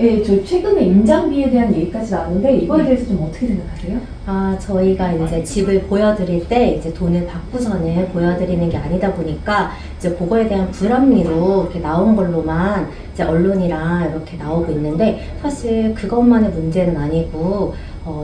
네, 저 최근에 임장비에 대한 얘기까지 나왔는데 이거에 대해서 좀 어떻게 생각하세요? 저희가 이제 집을 보여드릴 때 이제 돈을 받고서는 보여드리는 게 아니다 보니까 이제 그거에 대한 불합리로 이렇게 나온 걸로만 이제 언론이랑 이렇게 나오고 있는데, 사실 그것만의 문제는 아니고,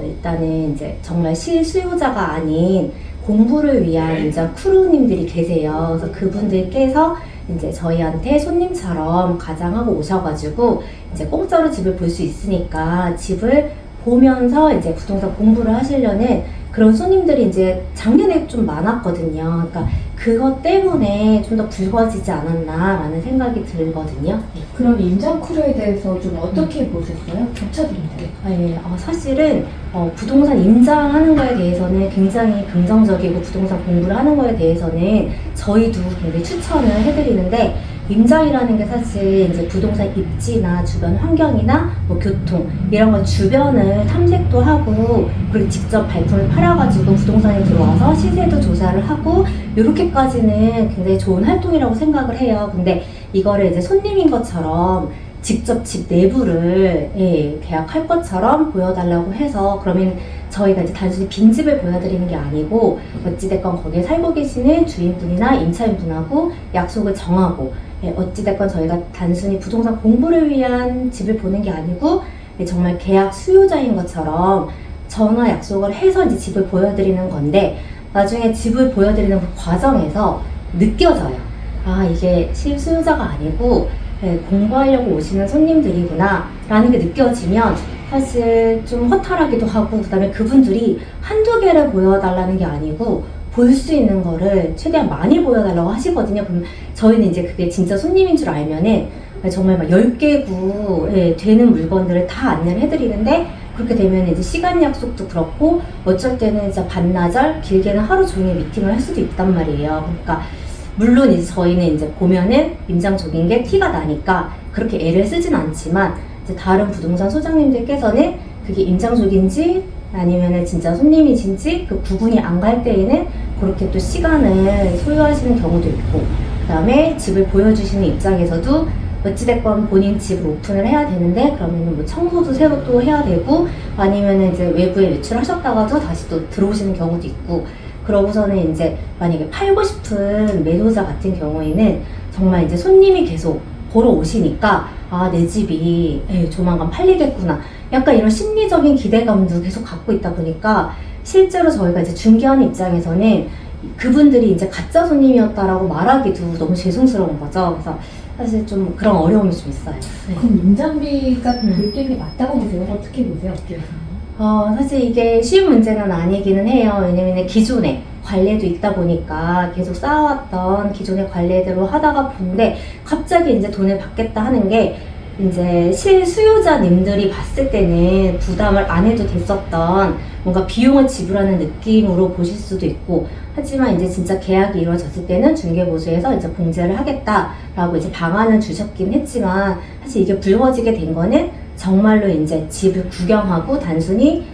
일단은 이제 정말 실수요자가 아닌 공부를 위한 이제 크루님들이 계세요. 그래서 그분들께서 이제 저희한테 손님처럼 가장하고 오셔가지고 이제 공짜로 집을 볼 수 있으니까 집을 보면서 이제 부동산 공부를 하시려는 그런 손님들이 이제 작년에 좀 많았거든요. 그러니까 그것 때문에 좀 더 불거지지 않았나라는 생각이 들거든요. 그럼 임장 크루에 대해서 좀 어떻게 보셨어요? 겹쳐드립니다. 사실은 부동산 임장하는 거에 대해서는 굉장히 긍정적이고, 부동산 공부를 하는 거에 대해서는 저희도 굉장히 추천을 해드리는데, 임장이라는 게 사실 이제 부동산 입지나 주변 환경이나 뭐 교통 이런 걸 주변을 탐색도 하고, 그리고 직접 발품을 팔아가지고 부동산에 들어와서 시세도 조사를 하고, 이렇게까지는 굉장히 좋은 활동이라고 생각을 해요. 근데 이거를 이제 손님인 것처럼 직접 집 내부를 계약할 것처럼 보여달라고 해서, 그러면 저희가 이제 단순히 빈집을 보여드리는 게 아니고, 어찌됐건 거기에 살고 계시는 주인분이나 임차인분하고 약속을 정하고, 어찌됐건 저희가 단순히 부동산 공부를 위한 집을 보는 게 아니고, 정말 계약 수요자인 것처럼 전화 약속을 해서 이제 집을 보여드리는 건데, 나중에 집을 보여드리는 그 과정에서 느껴져요. 이게 실수요자가 아니고 공부하려고 오시는 손님들이구나 라는 게 느껴지면 사실 좀 허탈하기도 하고, 그 다음에 그분들이 한두 개를 보여달라는 게 아니고 볼 수 있는 거를 최대한 많이 보여달라고 하시거든요. 그럼 저희는 이제 그게 진짜 손님인 줄 알면은 정말 막 10개구 되는 물건들을 다 안내를 해드리는데, 그렇게 되면 이제 시간 약속도 그렇고, 어쩔 때는 이제 반나절, 길게는 하루 종일 미팅을 할 수도 있단 말이에요. 그러니까 물론 이제 저희는 이제 보면은 임장적인 게 티가 나니까 그렇게 애를 쓰진 않지만, 이제 다른 부동산 소장님들께서는 그게 임장적인지 아니면은 진짜 손님이신지 그 구분이 안 갈 때에는 그렇게 또 시간을 소요하시는 경우도 있고, 그 다음에 집을 보여주시는 입장에서도 어찌됐건 본인 집을 오픈을 해야 되는데, 그러면 뭐 청소도 새로 또 해야 되고, 아니면은 이제 외부에 외출하셨다가도 다시 또 들어오시는 경우도 있고, 그러고서는 이제 만약에 팔고 싶은 매도자 같은 경우에는 정말 이제 손님이 계속 보러 오시니까, 내 집이 조만간 팔리겠구나, 약간 이런 심리적인 기대감도 계속 갖고 있다 보니까, 실제로 저희가 이제 중개하는 입장에서는 그분들이 이제 가짜 손님이었다라고 말하기도 너무 죄송스러운 거죠. 그래서 사실 좀 그런 어려움이 좀 있어요. 그럼 임장비가 별도인 게 맞다고 보세요? 어떻게 보세요? 사실 이게 쉬운 문제는 아니기는 해요. 왜냐면 기존에 관례도 있다 보니까 계속 쌓아왔던 기존의 관례대로 하다가 보는데, 갑자기 이제 돈을 받겠다 하는 게 이제 실수요자님들이 봤을 때는 부담을 안 해도 됐었던 뭔가 비용을 지불하는 느낌으로 보실 수도 있고, 하지만 이제 진짜 계약이 이루어졌을 때는 중개보수에서 이제 공제를 하겠다라고 이제 방안을 주셨긴 했지만, 사실 이게 불거지게 된 거는 정말로 이제 집을 구경하고 단순히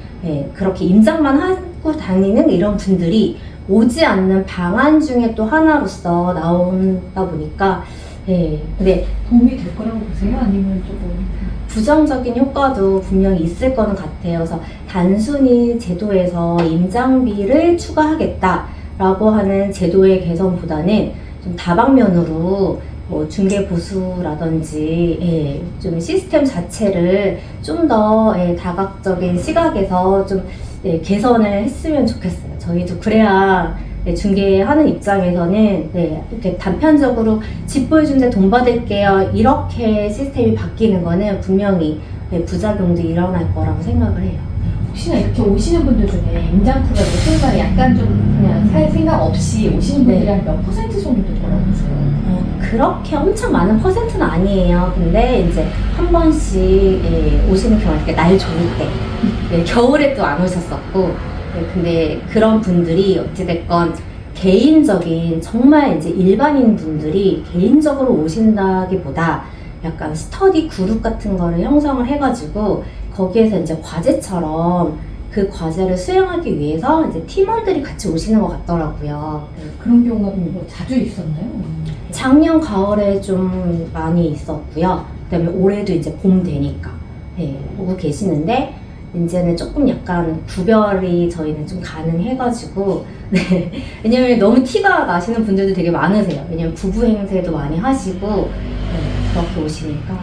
그렇게 임장만 하고 다니는 이런 분들이 오지 않는 방안 중에 또 하나로서 나온다 보니까, 근데 도움이 될 거라고 보세요? 아니면 조금 부정적인 효과도 분명히 있을 거는 같아요. 그래서 단순히 제도에서 임장비를 추가하겠다라고 하는 제도의 개선보다는 좀 다방면으로 뭐 중개 보수라든지 좀 시스템 자체를 좀 더 다각적인 시각에서 좀 개선을 했으면 좋겠어요. 저희도 그래야 중개하는 입장에서는 이렇게 단편적으로 집 보여주는데 돈 받을게요, 이렇게 시스템이 바뀌는 거는 분명히 부작용도 일어날 거라고 생각을 해요. 혹시나 이렇게 오시는 분들 중에 임장 크루가 생각이 약간 좀 그냥 살 생각 없이 오시는 분들이 한 몇 퍼센트 정도 될 거라고 보세요? 그렇게 엄청 많은 퍼센트는 아니에요. 근데 이제 한 번씩 오시는 경우가 날 좋을 때, 겨울에 또 안 오셨었고, 근데 그런 분들이 어찌됐건 개인적인, 정말 이제 일반인 분들이 개인적으로 오신다기보다 약간 스터디 그룹 같은 거를 형성을 해가지고 거기에서 이제 과제처럼 그 과제를 수행하기 위해서 이제 팀원들이 같이 오시는 것 같더라고요. 그런 경우가 뭐 자주 있었나요? 작년 가을에 좀 많이 있었고요. 그다음에 올해도 이제 봄 되니까 네, 오고 계시는데 이제는 조금 약간 구별이 저희는 좀 가능해가지고 네. 왜냐면 너무 티가 나시는 분들도 되게 많으세요. 왜냐면 부부 행세도 많이 하시고 네, 그렇게 오시니까.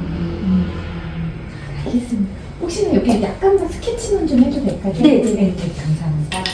알겠습니다. 혹시나 여기 약간만 스케치만 좀 해도 될까요? 네, 네. 네, 감사합니다.